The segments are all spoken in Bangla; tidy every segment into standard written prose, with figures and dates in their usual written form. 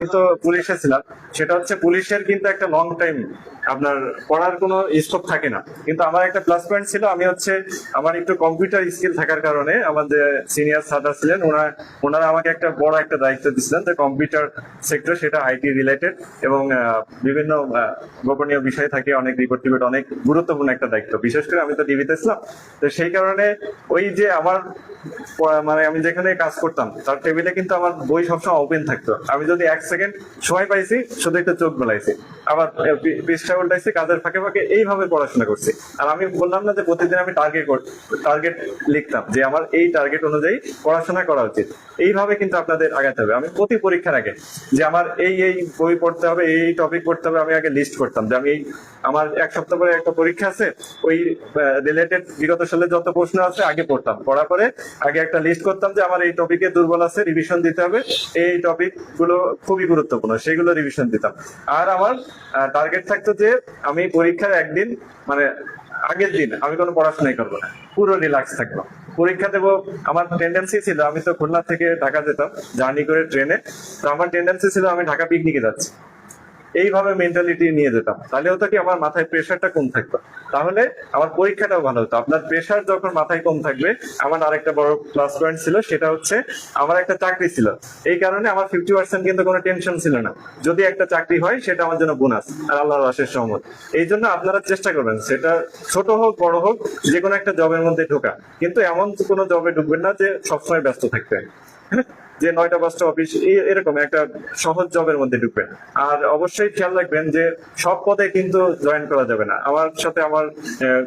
তো পুলিশে ছিলাম, সেটা হচ্ছে পুলিশের কিন্তু একটা লং টাইম আপনার পড়ার কোনো স্কোপ থাকে না। কিন্তু আমার একটা প্লাস পয়েন্ট ছিল, আমি হচ্ছে আমার একটু কম্পিউটার স্কিল থাকার কারণে আমাদের সিনিয়র স্যাররা ছিলেন, ওনারা আমাকে একটা বড় একটা দায়িত্ব দিচ্ছিলেন যে কম্পিউটার সেক্টর, সেটা আইটি রিলেটেড এবং বিভিন্ন গোপনীয় বিষয় থাকে, অনেক রিপোর্ট টিপোর্ট, অনেক গুরুত্বপূর্ণ একটা দায়িত্ব। বিশেষ করে আমি তো ডিবিতে ছিলাম, তো সেই কারণে ওই যে আমার মানে আমি যেখানে কাজ করতাম তার টেবিলে কিন্তু আমার বই সবসময় ওপেন থাকতো। আমি যদি 1 সেকেন্ড সময় পাইছি, শুধু একটু চোখ মেলাইছি, আবার পৃষ্ঠা উল্টাইছি, কাজের ফাঁকে ফাঁকে এইভাবে পড়াশোনা করছি। আর আমি বললাম না যে প্রতিদিন আমি টার্গেট লিখতাম যে আমার এই টার্গেট অনুযায়ী পড়াশোনা করা উচিত। এইভাবে কিন্তু আপনাদের আগাতে হবে। আমি প্রতি পরীক্ষার আগে যে আমার এই বই পড়তে হবে, এই টপিক পড়তে হবে, আমি আগে লিস্ট করতাম যে আমি আমার 1 সপ্তাহ পরে একটা পরীক্ষা আছে, ওই রিলেটেড বিগত সালে যত প্রশ্ন আছে আগে পড়তাম, পড়ার পরে আগে একটা লিস্ট করতাম যে আমার এই টপিকে দুর্বল আছে, রিভিশন দিতে হবে, এই টপিক গুলো খুবই গুরুত্বপূর্ণ, সেগুলো রিভিশন দিতাম। আর আমার টার্গেট থাকতো যে আমি পরীক্ষার একদিন মানে আগের দিন আমি কোনো পড়াশোনাই করবো না, পুরো রিল্যাক্স থাকবো, পরীক্ষা দেবো। আমার টেন্ডেন্সি ছিল, আমি তো খুলনা থেকে ঢাকা যেতাম জার্নি করে ট্রেনে, তো আমার টেন্ডেন্সি ছিল আমি ঢাকা পিকনিকে যাচ্ছি, এইভাবে মেন্টালিটি নিয়ে যেতাম। তাহলে হতো কি, আমার মাথায় প্রেশারটা কম থাকতো, তাহলে আমার পরীক্ষাটাও ভালো হতো। আপনার প্রেশার যখন মাথায় কম থাকবে, আমার আরেকটা বড় প্লাস পয়েন্ট ছিল, সেটা হচ্ছে আমার একটা চাকরি ছিল। এই কারণে আমার 50% কিন্তু কোনো টেনশন ছিল না। যদি একটা চাকরি হয়, সেটা আমার জন্য বোনাস আর আল্লাহর অশেষ রহমত। এই জন্য আপনারা চেষ্টা করবেন, সেটা ছোট হোক বড় হোক, যে কোনো একটা জবের মধ্যে ঢোকা, কিন্তু এমন কোনো জবে ঢুকবেন না যে সবসময় ব্যস্ত থাকবে, যে 9টা 5টা অফিস, এরকম একটা সহজ জবের মধ্যে ঢুকবেন। আর অবশ্যই খেয়াল রাখবেন যে সব পদে কিন্তু জয়েন করা যাবে না। আমার সাথে আমার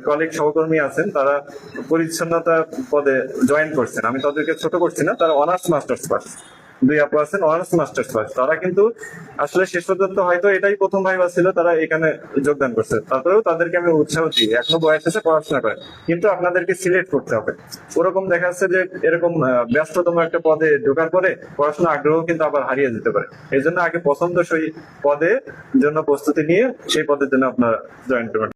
কলিগ সহকর্মী আছেন, তারা পরিচ্ছন্নতা পদে জয়েন করছেন, আমি তাদেরকে ছোট করছি না, তারা অনার্স মাস্টার্স পাস, 2 আপু আছেন অনার্স মাস্টার্স পাস, তারা কিন্তু আসলে শেষ পর্যন্ত হয়তো এটাই প্রথম ভাইবা ছিল, তারা এখানে যোগদান করছে। তারপরেও তাদেরকে আমি উৎসাহ দিই, এখনো বয়স আছে, পড়াশোনা করে, কিন্তু আপনাদেরকে সিলেক্ট করতে হবে। ওরকম দেখা যাচ্ছে যে এরকম ব্যস্ততম একটা পদে ঢোকার পরে পড়াশোনা আগ্রহ কিন্তু আবার হারিয়ে যেতে পারে। এই জন্য আগে পছন্দসই পদে জন্য প্রস্তুতি নিয়ে সেই পদের জন্য আপনারা জয়েন করবেন।